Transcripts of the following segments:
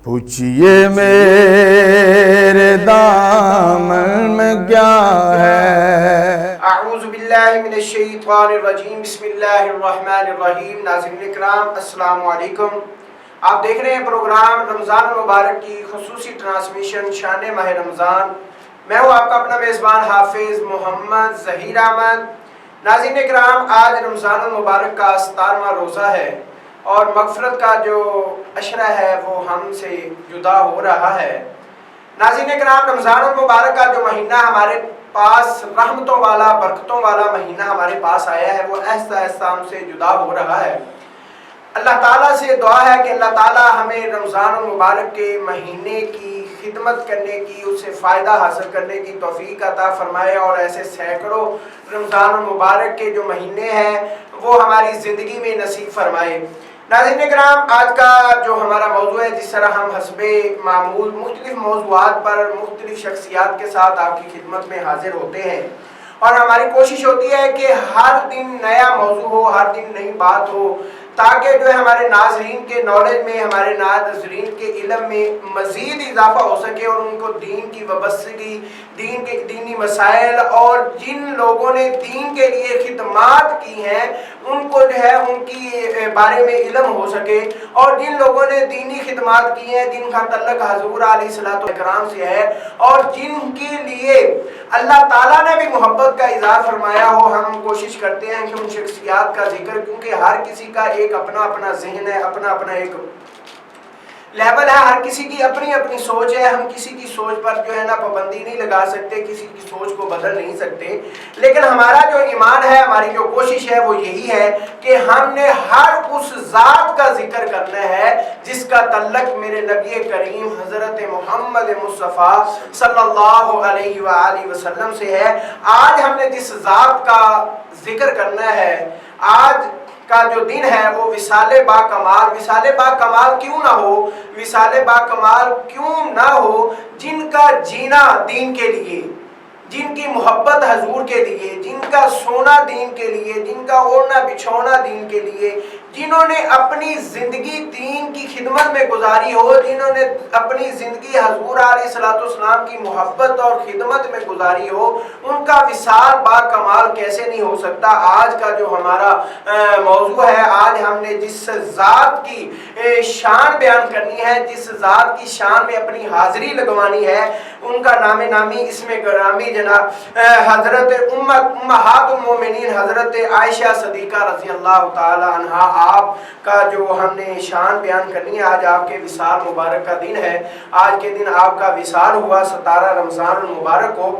پوچھئے میرے دامن میں کیا ہے۔ اعوذ باللہ من الشیطان الرجیم، بسم اللہ الرحمن الرحیم۔ ناظرین اکرام السلام علیکم۔ آپ دیکھ رہے ہیں پروگرام رمضان المبارک کی خصوصی ٹرانسمیشن شان ماہ رمضان۔ میں ہوں آپ کا اپنا میزبان حافظ محمد ظہیر احمد۔ ناظرین اکرام، آج رمضان المبارک کا 17واں روزہ ہے اور مغفرت کا جو عشرہ ہے وہ ہم سے جدا ہو رہا ہے۔ ناظرین اکرام، رمضان المبارک کا جو مہینہ ہمارے پاس رحمتوں والا برکتوں والا مہینہ ہمارے پاس آیا ہے وہ آہستہ آہستہ ہم سے جدا ہو رہا ہے۔ اللہ تعالیٰ سے دعا ہے کہ اللہ تعالیٰ ہمیں رمضان المبارک کے مہینے کی خدمت کرنے کی، اس سے فائدہ حاصل کرنے کی توفیق عطا فرمائے اور ایسے سینکڑوں رمضان المبارک کے جو مہینے ہیں وہ ہماری زندگی میں نصیب فرمائے۔ ناظرین اکرام، آج کا جو ہمارا موضوع ہے، جس طرح ہم حسب معمول مختلف موضوعات پر مختلف شخصیات کے ساتھ آپ کی خدمت میں حاضر ہوتے ہیں اور ہماری کوشش ہوتی ہے کہ ہر دن نیا موضوع ہو، ہر دن نئی بات ہو، تاکہ جو ہے ہمارے ناظرین کے نالج میں، ہمارے ناظرین کے علم میں مزید اضافہ ہو سکے اور ان کو دین کی وابستگی، دینی مسائل اور جن لوگوں نے دین کے لیے خدمات کی ہیں ان کو جو ہے ان کی بارے میں علم ہو سکے، اور جن لوگوں نے دینی خدمات کی ہیں جن کا تعلق حضور علیہ الصلوۃ والسلام سے ہے اور جن کے لیے اللہ تعالیٰ نے بھی محبت کا اظہار فرمایا ہو، ہم کوشش کرتے ہیں کہ ان شخصیات کا ذکر، کیونکہ ہر کسی کا ایک اپنا اپنا ذہن ہے، اپنا اپنا ایک لیول ہے، ہر کسی کی اپنی اپنی سوچ ہے۔ ہم کسی کی سوچ پر جو ہے نا پابندی نہیں لگا سکتے، کسی کی سوچ کو بدل نہیں سکتے، لیکن ہمارا جو ایمان ہے، ہماری جو کوشش ہے وہ یہی ہے کہ ہم نے ہر اس ذات کا ذکر کرنا ہے جس کا تعلق میرے نبی کریم حضرت محمد مصطفیٰ صلی اللہ علیہ وآلہ وسلم سے ہے۔ آج ہم نے جس ذات کا ذکر کرنا ہے، آج کا جو دن ہے وہ وصال با کمال۔ وصال با کمال کیوں نہ ہو؟ وصال با کمال کیوں نہ ہو جن کا جینا دین کے لیے، جن کی محبت حضور کے لیے، جن کا سونا دین کے لیے، جن کا اوڑھنا بچھونا دین کے لیے، جنہوں نے اپنی زندگی دین کی خدمت میں گزاری ہو، جنہوں نے اپنی زندگی حضور علیہ الصلوۃ والسلام کی محبت اور خدمت میں گزاری ہو، ان کا وصال با کمال کیسے نہیں ہو سکتا؟ آج کا جو ہمارا موضوع ہے، آج ہم نے جس ذات کی شان بیان کرنی ہے، جس ذات کی شان میں اپنی حاضری لگوانی ہے، ان کا نام نامی اسم گرامی جناب حضرت امہات المومنین حضرت عائشہ صدیقہ رضی اللہ تعالی عنہا، آپ کا جو ہم نے شان بیان کرنی ہے۔ آج آپ کے وصال مبارک کا دن ہے، آج کے دن آپ کا وصال ہوا 17 رمضان المبارک کو۔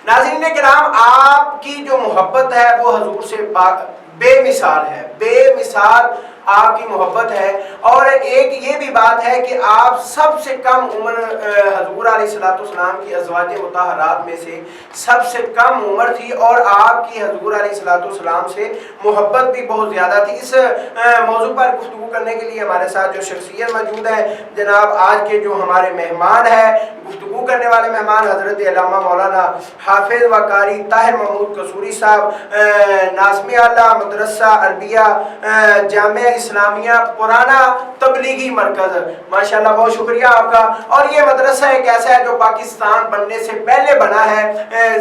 ناظرین کرام، آپ کی جو محبت ہے وہ حضور سے بے مثال ہے، بے مثال آپ کی محبت ہے، اور ایک یہ بھی بات ہے کہ آپ سب سے کم عمر حضور علیہ الصلوۃ والسلام کی ازواج مطہرات میں سے سب سے کم عمر تھی، اور آپ کی حضور علیہ الصلوۃ والسلام سے محبت بھی بہت زیادہ تھی۔ اس موضوع پر گفتگو کرنے کے لیے ہمارے ساتھ جو شخصیت موجود ہے، جناب آج کے جو ہمارے مہمان ہیں، گفتگو کرنے والے مہمان حضرت علامہ مولانا حافظ و قاری طاہر محمود قصوری صاحب، ناظم اعلیٰ مدرسہ عربیہ جامعہ اسلامیہ پرانا تبلیغی مرکز۔ ماشاءاللہ، بہت شکریہ آپ کا۔ اور یہ مدرسہ ایک ایسا ہے جو پاکستان بننے سے پہلے بنا ہے،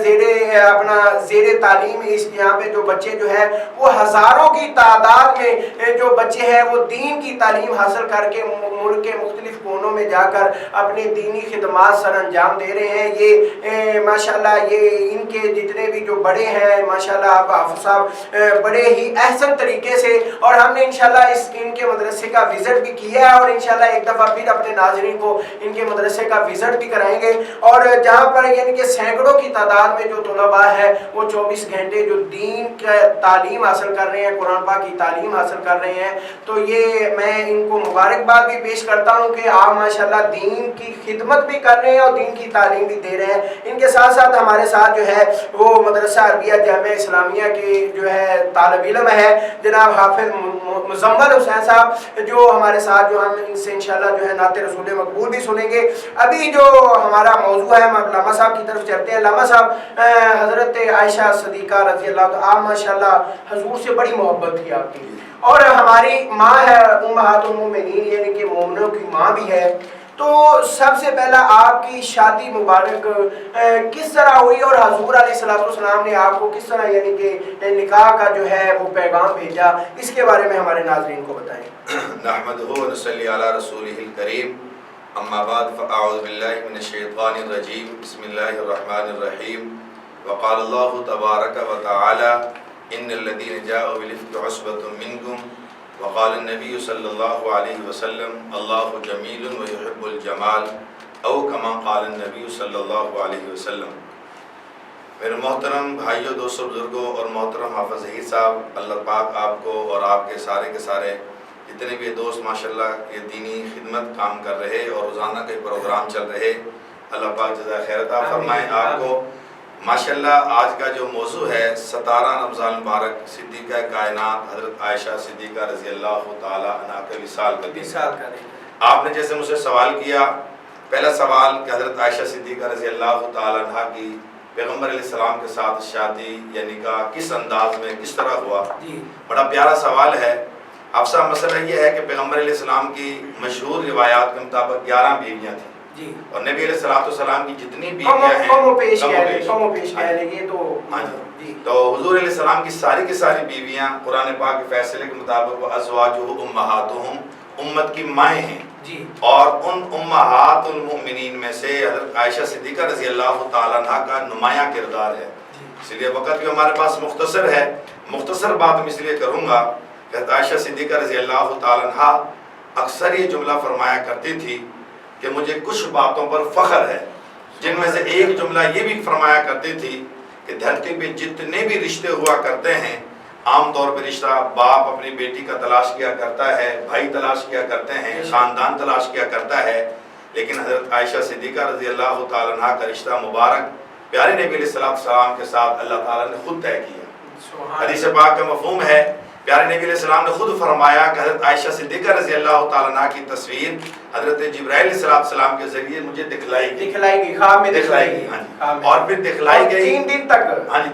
زیر تعلیم یہاں پہ جو بچے جو ہیں وہ ہزاروں کی تعداد میں جو بچے ہیں وہ دین کی تعلیم حاصل کر کے ملک کے مختلف کونوں میں جا کر اپنی دینی خدمات سر انجام دے رہے ہیں۔ یہ ماشاءاللہ یہ ان کے جتنے بھی جو بڑے ہیں، ماشاءاللہ آپ حافظ صاحب بڑے ہی احسن طریقے سے، اور ہم نے انشاءاللہ ان کے مدرسے کا وزٹ بھی کیا ہے، اور انشاءاللہ ایک دفعہ پھر اپنے ناظرین کو ان کے مدرسے کا وزٹ بھی کرائیں گے، اور جہاں پر یعنی کہ سینکڑوں کی تعداد میں جو طلباء ہے وہ 24 گھنٹے جو دین کا تعلیم حاصل کر رہے ہیں، قرآن پاک کی تعلیم حاصل کر رہے ہیں، تو یہ میں ان کو مبارکباد بھی پیش کرتا ہوں کہ آپ ماشاءاللہ دین کی خدمت بھی کر رہے ہیں اور دین کی تعلیم بھی دے رہے ہیں۔ ان کے ساتھ ساتھ ہمارے ساتھ جو ہے وہ مدرسہ عربیہ جامعہ اسلامیہ کے جو ہے طالب علم ہے جناب حافظ مزمل حسین صاحب جو ہمارے ساتھ، جو ہم ان سے انشاءاللہ جو ہے نعت رسول مقبول بھی سنیں گے۔ ابھی جو ہمارا موضوع ہے، ہم علامہ صاحب کی طرف چلتے ہیں۔ علامہ صاحب، حضرت عائشہ صدیقہ رضی اللہ عنہا، آپ ماشاءاللہ حضور سے بڑی محبت تھی آپ کی، اور ہماری ماں ہے امہات المومنین، یعنی کہ مومنوں کی ماں بھی ہے۔ تو سب سے پہلا آپ کی شادی مبارک کس طرح ہوئی، اور حضور علیہ السلام نے آپ کو کس طرح یعنی کہ نکاح کا جو ہے وہ پیغام بھیجا، اس کے بارے میں ہمارے ناظرین کو بتائیں۔ نحمدہ و نصلی علی رسولہ الکریم، اما بعد فاعوذ باللہ من الشیطان الرجیم، بسم اللہ الرحمن الرحیم۔ وقال اللہ تبارک و تعالی ان الذین جاءوا بالافک عصبۃ منکم وقال النبی صلی اللہ علیہ وسلم اللہ جمیل ویحب الجمال او کما قال النبی صلی اللہ علیہ وسلم۔ میرے محترم بھائیوں، دوستوں، بزرگوں اور محترم حافظ ظہیر صاحب، اللہ پاک آپ کو اور آپ کے سارے جتنے بھی دوست ماشاءاللہ یہ دینی خدمت کام کر رہے اور روزانہ کے پروگرام چل رہے، اللہ پاک جزائے خیر عطا فرمائے آپ کو۔ ماشاءاللہ آج کا جو موضوع ہے 17 رمضان مبارک، صدیقہ کائنات حضرت عائشہ صدیقہ رضی اللہ تعالی عنہا کا وصال کا دن۔ آپ نے جیسے مجھ سے سوال کیا، پہلا سوال کہ حضرت عائشہ صدیقہ رضی اللہ تعالی عنہا کی پیغمبر علیہ السلام کے ساتھ شادی یا نکاح کس انداز میں کس طرح ہوا، بڑا پیارا سوال ہے۔ افسا مسئلہ یہ ہے کہ پیغمبر علیہ السلام کی مشہور روایات کے مطابق 11 بیویاں تھیں، اور نبی علیہ السلام کی جتنی بیویاں ہیں تو حضور علیہ السلام کی ساری بیویاں قرآن پاک کے فیصلے کے مطابق وہ ازواجہ امہاتہم، امت کی مائیں ہیں، اور ان امہات المؤمنین میں سے حضرت عائشہ صدیقہ رضی اللہ تعالیٰ عنہ کا نمایاں کردار ہے۔ اس لیے وقت بھی ہمارے پاس مختصر ہے، مختصر بات میں اس لیے کروں گا کہ حضرت عائشہ صدیقہ رضی اللہ تعالیٰ عنہ اکثر یہ جملہ فرمایا کرتی تھی کہ مجھے کچھ باتوں پر فخر ہے، جن میں سے ایک جملہ یہ بھی فرمایا کرتی تھی کہ دھرتی پہ جتنے بھی رشتے ہوا کرتے ہیں، عام طور پہ رشتہ باپ اپنی بیٹی کا تلاش کیا کرتا ہے، بھائی تلاش کیا کرتے ہیں، خاندان تلاش کیا کرتا ہے، لیکن حضرت عائشہ صدیقہ رضی اللہ تعالیٰ عنہ کا رشتہ مبارک پیارے نبی علیہ السلام کے ساتھ اللہ تعالیٰ نے خود طے کیا۔ حدیث پاک کا مفہوم ہے، پیارے نبی علیہ السلام نے خود فرمایا کہ حضرت عائشہ صدیقہ رضی اللہ تعالیٰ عنہ کی تصویر حضرت جبرائیل علیہ السلام کے ذریعے مجھے دکھلائی گئی، خواب میں دکھلائی گئی، اور پھر دکھلائی گئی 3 دن تک،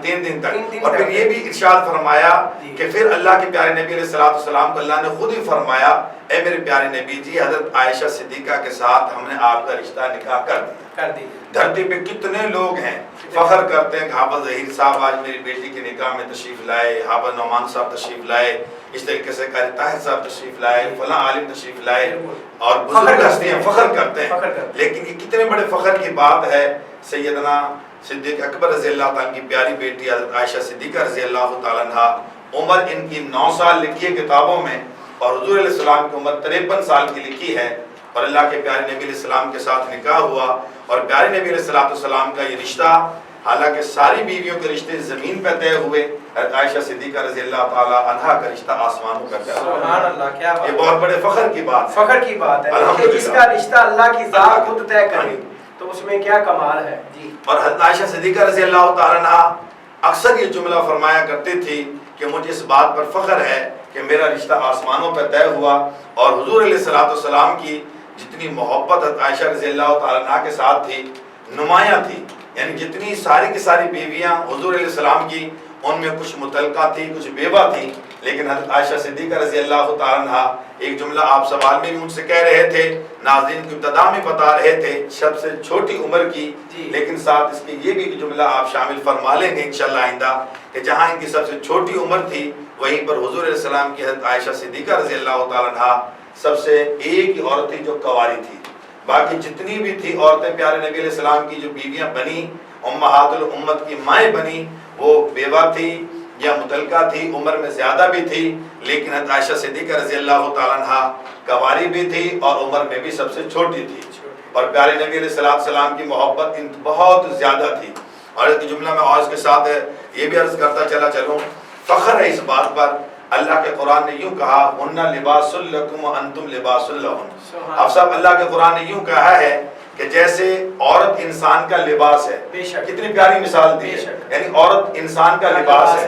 3 دن تک، اور پھر یہ بھی ارشاد فرمایا کہ پھر اللہ کے پیارے نبی علیہ السلام کو اللہ نے خود ہی فرمایا، اے میرے پیارے نبی جی، حضرت عائشہ صدیقہ کے ساتھ ہم نے آپ کا رشتہ نکاح کر دیا۔ دھرتی پہ کتنے لوگ ہیں فخر کرتے ہیں کہ حافظ ظہیر صاحب آج میری بیٹی کے نکاح میں تشریف لائے، حافظ نعمان صاحب تشریف لائے، اس طریقے سے قاری طاہر صاحب تشریف لائے، فلاں عالم تشریف لائے، اور بزرگ ہستیاں فخر کرتے ہیں۔ لیکن یہ کتنے بڑے فخر کی بات ہے، سیدنا صدیق اکبر رضی اللہ تعالیٰ کی پیاری بیٹی حضرت عائشہ صدیقہ رضی اللہ تعالیٰ عنہ، عمر ان کی 9 سال لکھی ہے کتابوں میں، اور حضور علیہ السلام کی عمر 53 سال کی لکھی ہے، اور اللہ کے پیارے نبی علیہ السلام کے ساتھ نکاح ہوا، اور پیارے نبی علیہ السلام کا یہ رشتہ، حالانکہ ساری بیویوں کے رشتے زمین پہ طے ہوئے، حضرت عائشہ صدیقہ رضی اللہ تعالیٰ عنہ کا رشتہ آسمانوں کا طے ہوا۔ سبحان اللہ، کیا بات، یہ بہت بڑے فخر کی بات ہے، فخر کی بات ہے کہ جس کا رشتہ اللہ کی ذات خود طے کرے تو اس میں کیا کمال ہے۔ اور حضرت عائشہ صدیقہ رضی اللہ تعالیٰ عنہ اکثر یہ جملہ فرمایا کرتی تھی کہ مجھے اس بات پر فخر ہے کہ میرا رشتہ آسمانوں پہ طے ہوا، اور حضور علیہ السلام کی جتنی محبت حضرت عائشہ رضی اللہ تعالیٰ عنہ کے ساتھ تھی نمایاں تھی، یعنی جتنی ساری کی ساری بیویاں حضور علیہ السلام کی، ان میں کچھ متعلقہ تھی، کچھ بیوہ تھی، لیکن حضرت عائشہ صدیقہ رضی اللہ تعالیٰ عنہ، ایک جملہ آپ سوال میں بھی مجھ سے کہہ رہے تھے، ناظرین کی ابتدا میں بتا رہے تھے، سب سے چھوٹی عمر کی، لیکن ساتھ اس کے یہ بھی جملہ آپ شامل فرما لیں گے انشاءاللہ آئندہ، کہ جہاں ان کی سب سے چھوٹی عمر تھی وہیں پر حضور علیہ السلام کی حضرت عائشہ صدیقہ رضی اللہ تعالیٰ عنہ سب سے ایک ہی عورت تھی جو کواری تھی، باقی جتنی بھی تھی عورتیں پیارے نبی علیہ السلام کی جو بیویاں بنی، امہات الامت کی مائیں بنی، وہ بیوہ تھی یا متعلقہ تھی، عمر میں زیادہ بھی تھی، لیکن حضرت عائشہ صدیقہ رضی اللہ تعالیٰ عنہ کواری بھی تھی اور عمر میں بھی سب سے چھوٹی تھی، اور پیارے نبی علیہ السلام کی محبت بہت زیادہ تھی۔ اور اس جملہ میں اور اس کے ساتھ یہ بھی عرض کرتا چلا چلوں، فخر ہے اس بات پر، اللہ کے قرآن نے یوں کہا ہن لباس لکم وانتم لباس لہن۔ اب صاحب اللہ کے قرآن نے یوں کہا ہے کہ جیسے عورت انسان کا لباس ہے، کتنی پیاری مثال دی ہے، یعنی عورت انسان کا لباس ہے،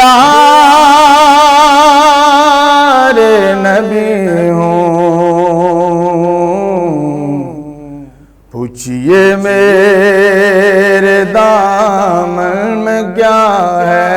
یار نبی ہوں، پوچھئے میرے دامن میں کیا ہے،